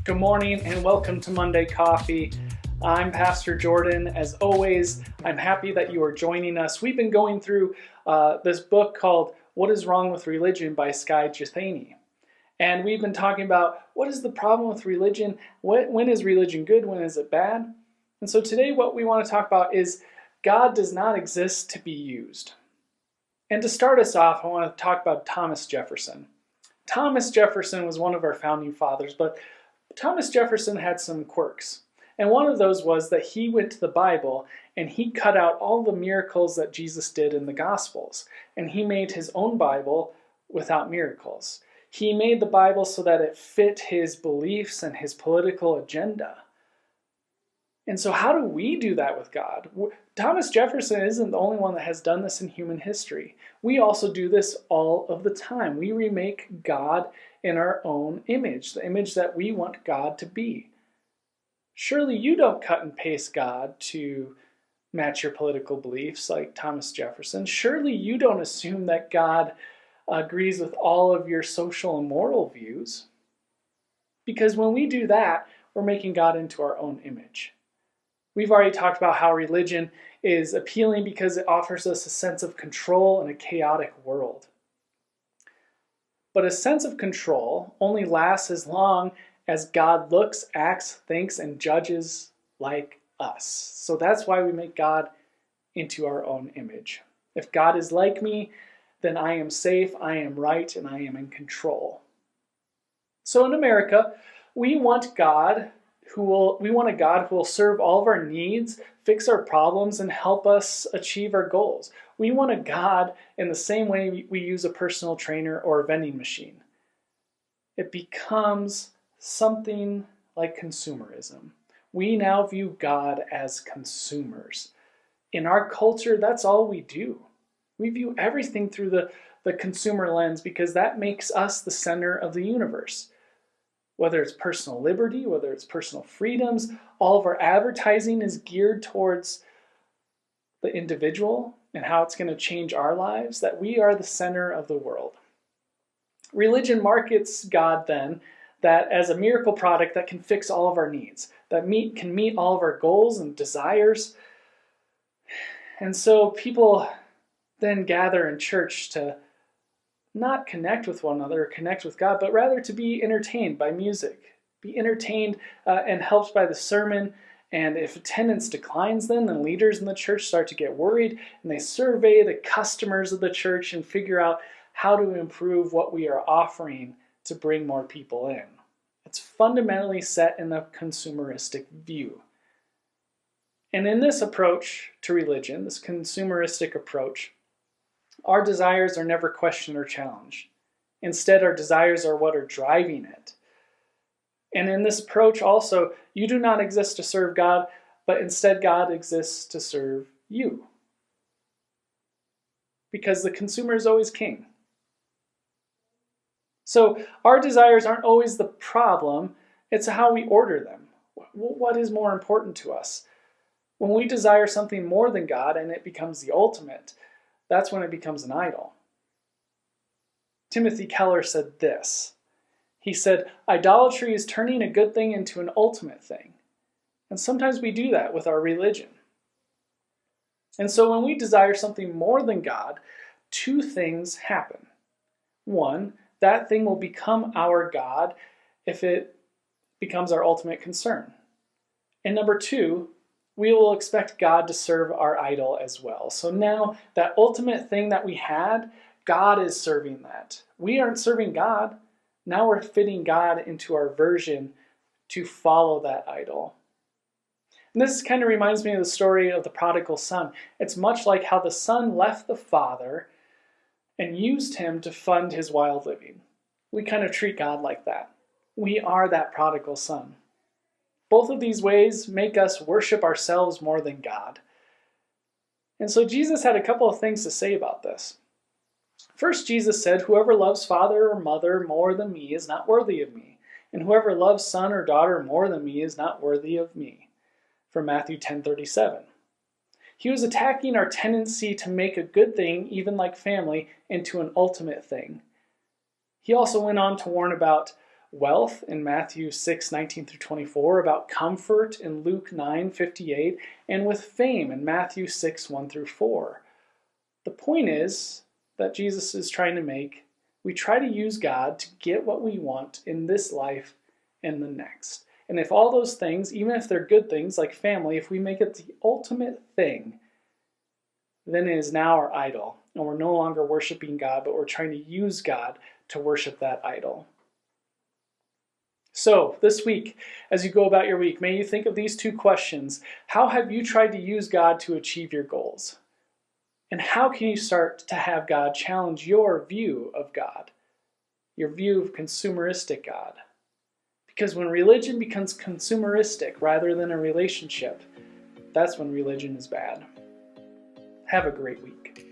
Good morning and welcome to Monday Coffee. I'm Pastor Jordan. As always, I'm happy that you are joining us. We've been going through this book called What is Wrong with Religion by Skye Jethani. And we've been talking about what is the problem with religion, when is religion good, when is it bad? And so today what we want to talk about is God does not exist to be used. And to start us off, I want to talk about Thomas Jefferson. Thomas Jefferson was one of our founding fathers, but Thomas Jefferson had some quirks. And one of those was that he went to the Bible and he cut out all the miracles that Jesus did in the Gospels. And he made his own Bible without miracles. He made the Bible so that it fit his beliefs and his political agenda. And so how do we do that with God? Thomas Jefferson isn't the only one that has done this in human history. We also do this all of the time. We remake God in our own image, the image that we want God to be. Surely you don't cut and paste God to match your political beliefs like Thomas Jefferson. Surely you don't assume that God agrees with all of your social and moral views. Because when we do that, we're making God into our own image. We've already talked about how religion is appealing because it offers us a sense of control in a chaotic world. But a sense of control only lasts as long as God looks, acts, thinks, and judges like us. So that's why we make God into our own image. If God is like me, then I am safe, I am right, and I am in control. So in America, we want a God who will serve all of our needs, fix our problems, and help us achieve our goals. We want a God in the same way we use a personal trainer or a vending machine. It becomes something like consumerism. We now view God as consumers. In our culture, that's all we do. We view everything through the consumer lens because that makes us the center of the universe. Whether it's personal liberty, whether it's personal freedoms, all of our advertising is geared towards the individual and how it's going to change our lives, that we are the center of the world. Religion markets God then that as a miracle product that can fix all of our needs, that can meet all of our goals and desires. And so people then gather in church to not connect with one another or connect with God, but rather to be entertained by music, be entertained and helped by the sermon. And if attendance declines then leaders in the church start to get worried and they survey the customers of the church and figure out how to improve what we are offering to bring more people in. It's fundamentally set in a consumeristic view. And in this approach to religion, this consumeristic approach, our desires are never questioned or challenged. Instead, our desires are what are driving it. And in this approach also, you do not exist to serve God, but instead God exists to serve you. Because the consumer is always king. So our desires aren't always the problem, it's how we order them. What is more important to us? When we desire something more than God and it becomes the ultimate, that's when it becomes an idol. Timothy Keller said this. He said, "Idolatry is turning a good thing into an ultimate thing." And sometimes we do that with our religion. And so when we desire something more than God, two things happen. One, that thing will become our God if it becomes our ultimate concern. And number two, we will expect God to serve our idol as well. So now that ultimate thing that we had, God is serving that. We aren't serving God. Now we're fitting God into our version to follow that idol. And this kind of reminds me of the story of the prodigal son. It's much like how the son left the father and used him to fund his wild living. We kind of treat God like that. We are that prodigal son. Both of these ways make us worship ourselves more than God. And so Jesus had a couple of things to say about this. First, Jesus said, "Whoever loves father or mother more than me is not worthy of me, and whoever loves son or daughter more than me is not worthy of me." From Matthew 10:37. He was attacking our tendency to make a good thing, even like family, into an ultimate thing. He also went on to warn about wealth in Matthew 6:19 through 24, about comfort in Luke 9:58, and with fame in Matthew 6:1 through 4. The point is that Jesus is trying to make, we try to use God to get what we want in this life and the next. And if all those things, even if they're good things like family, if we make it the ultimate thing, then it is now our idol. And we're no longer worshiping God, but we're trying to use God to worship that idol. So this week, as you go about your week, may you think of these two questions. How have you tried to use God to achieve your goals? And how can you start to have God challenge your view of God, your view of consumeristic God? Because when religion becomes consumeristic rather than a relationship, that's when religion is bad. Have a great week.